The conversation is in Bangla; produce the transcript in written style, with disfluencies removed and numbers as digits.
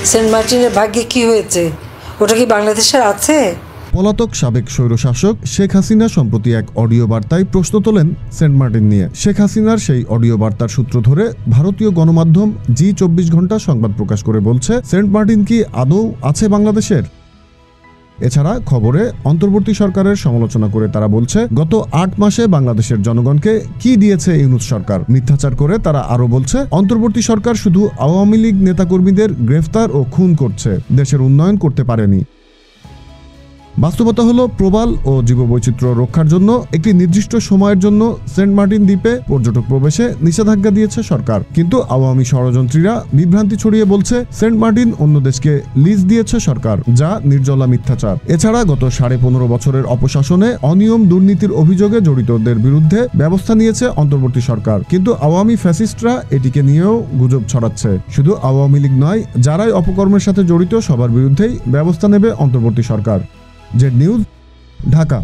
সেন্ট মার্টিনের ভাগ্যে কি হয়েছে? ওটা কি বাংলাদেশের আছে? পলাতক সাবেক স্বৈরশাসক শেখ হাসিনা সম্প্রতি এক অডিও বার্তায় প্রশ্ন তোলেন সেন্ট মার্টিন নিয়ে। শেখ হাসিনার সেই অডিও বার্তার সূত্র ধরে ভারতীয় গণমাধ্যম জি24 ঘন্টা সংবাদ প্রকাশ করে বলছে, সেন্ট মার্টিন কি আদৌ আছে বাংলাদেশের? এছাড়া খবরে অন্তর্বর্তী সরকারের সমালোচনা করে তারা বলছে, গত ৮ মাসে বাংলাদেশের জনগণকে কি দিয়েছে ইউনূস সরকার। মিথ্যাচার করে তারা আরো বলছে, অন্তর্বর্তী সরকার শুধু আওয়ামী লীগ নেতাকর্মীদের গ্রেফতার ও খুন করছে, দেশের উন্নয়ন করতে পারেনি। বাস্তবতা হলো, প্রবাল ও জীববৈচিত্র্য রক্ষার জন্য একটি নির্দিষ্ট সময়ের জন্য সেন্ট মার্টিন দ্বীপে পর্যটক প্রবেশে নিষেধাজ্ঞা দিয়েছে সরকার। কিন্তু আওয়ামী ষড়যন্ত্রীরা বিভ্রান্তি ছড়িয়ে বলছে, সেন্ট মার্টিন অন্য দেশকে লিজ দিয়েছে সরকার, যা নির্জলা মিথ্যাচার। এছাড়া গত 15.5 বছরের অপশাসনে অনিয়ম দুর্নীতির অভিযোগে জড়িতদের বিরুদ্ধে ব্যবস্থা নিয়েছে অন্তর্বর্তী সরকার। কিন্তু আওয়ামী ফ্যাসিস্টরা এটিকে নিয়েও গুজব ছড়াচ্ছে। শুধু আওয়ামী লীগ নয়, যারাই অপকর্মের সাথে জড়িত সবার বিরুদ্ধেই ব্যবস্থা নেবে অন্তর্বর্তী সরকার। Z news, Dhaka.